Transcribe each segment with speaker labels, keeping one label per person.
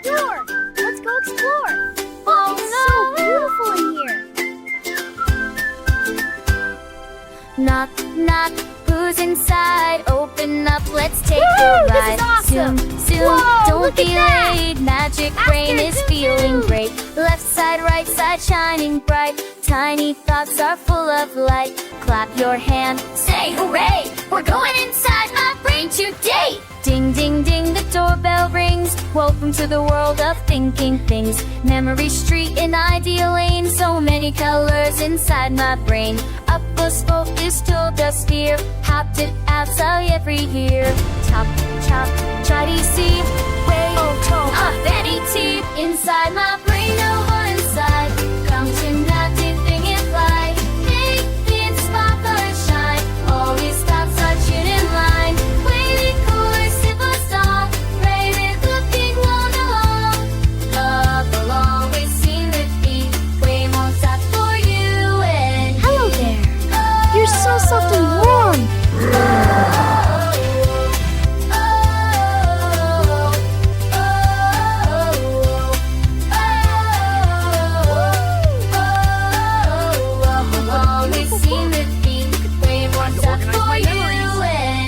Speaker 1: door! Let's go explore! Oh, it's so beautiful in here!
Speaker 2: Knock, knock, who's inside? Open up, let's take
Speaker 1: Woo!
Speaker 2: a
Speaker 1: This
Speaker 2: ride.
Speaker 1: is awesome!
Speaker 2: Soon,
Speaker 1: Whoa,
Speaker 2: don't
Speaker 1: look
Speaker 2: be
Speaker 1: at that!
Speaker 2: late. Magic
Speaker 1: Faster,
Speaker 2: brain is
Speaker 1: zoom,
Speaker 2: feeling
Speaker 1: zoom.
Speaker 2: great. Left side, right side, shining bright. Tiny thoughts are full of light. Clap your hand, say hooray! We're going inside my brain today. Ding, ding, ding, the doorbell rings. Welcome to the world of thinking things. Memory Street in Ideal Lane. So many colors inside my brain. Up a spoke is still dust here. Hopped it outside every year. Chop, chop, try to see. Way, vanity. Inside my brain, no one inside. Come to nothing and fly. Make the spotlight shine. Always stops touching in line. Waiting course if a star. Rated looking long along. Up along, we seem to be way more time for you and me.
Speaker 1: Hello there! You're so soft and warm!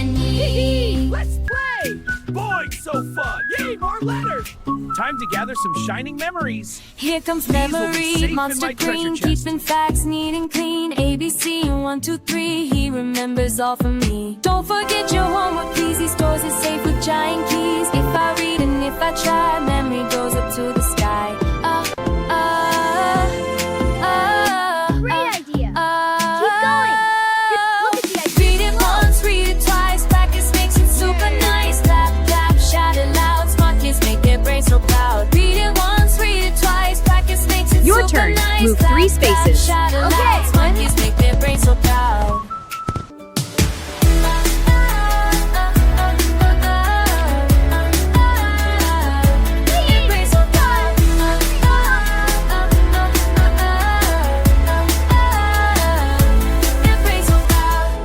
Speaker 3: Let's play! Boy, so fun! Yay, more letters! Time to gather some shining memories.
Speaker 4: Here comes
Speaker 3: These will be
Speaker 4: memory,
Speaker 3: safe in
Speaker 4: monster
Speaker 3: my treasure
Speaker 4: green,
Speaker 3: chest.
Speaker 4: keeping facts neat and clean. ABC and 1, 2, 3, he remembers all from me. Don't forget your homework, please. He stores it safe with giant keys. If I read and if I try, memory goes up to the sky.
Speaker 1: Great idea! Keep going! Look at the idea!
Speaker 4: Read it once, read it twice. Practice makes it super nice. Clap, clap, shout it loud. Smart kids make their brains so proud. Read it once, read it twice. Practice makes it
Speaker 5: Your
Speaker 4: super
Speaker 5: turn.
Speaker 4: nice.
Speaker 5: Move
Speaker 4: Clap,
Speaker 5: 3
Speaker 4: clap,
Speaker 5: spaces.
Speaker 4: shout it
Speaker 1: Okay.
Speaker 4: loud. Smart kids make their brains so proud.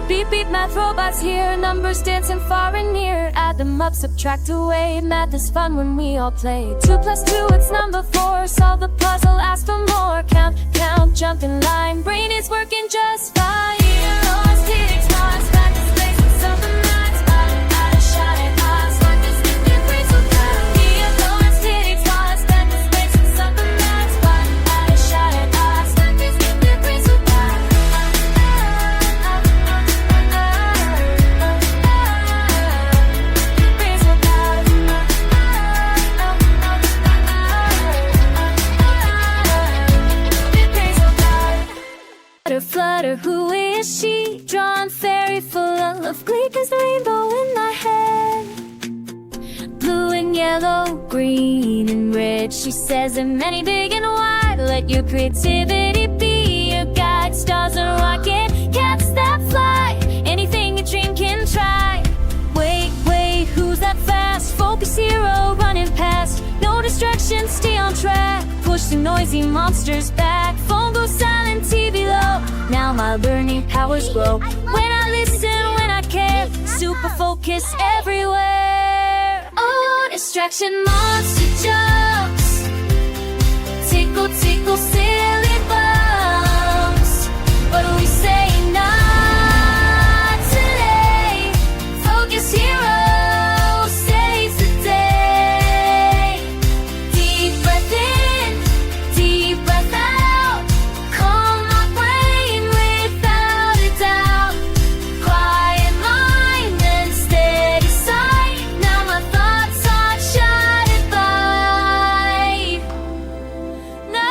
Speaker 4: Beep beep, math robots here, numbers dancing far and near. Add them up, subtract away. Math is fun when we all play. 2 plus 2, it's number 4. Solve the puzzle, ask for more. Count, count, jump in line. Brain is working just fine. Lost, hitting stars, practice placing something that's out of shot at odds. Like this, get their brains so proud. Lost, hitting stars, practice placing something that's out of shot at odds. Like this, get their brains so proud. Flutter, flutter, who is she? Drawn fairy full of glee, 'cause the rainbow in my head. Blue and yellow, green and red. She says it many big and wide. Let your creativity be your guide. Stars and rocket, cats that fly. Anything a dream can try. Wait, wait, who's that fast? Focus hero running past. No distractions, stay on track. Push the noisy monsters back. Phone goes silent, TV low. Now my burning powers grow. When I listen, when I care. Super focus everywhere. Oh, distraction monster jumps. Tickle, tickle, silly bumps. But we say not today. Focus hero saves the day. Deep breath in, deep breath out. Calm my brain without a doubt. Quiet mind and steady sight. Now my thoughts are shutting by. No.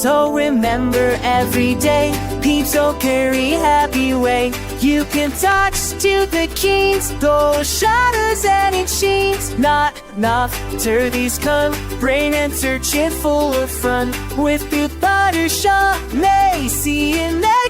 Speaker 5: So remember every day, peeps will carry happy way. You can touch to the keys, those shadows and its sheets. Not enough turkeys come, brain and search it full of fun. With good butter shop, may see you next.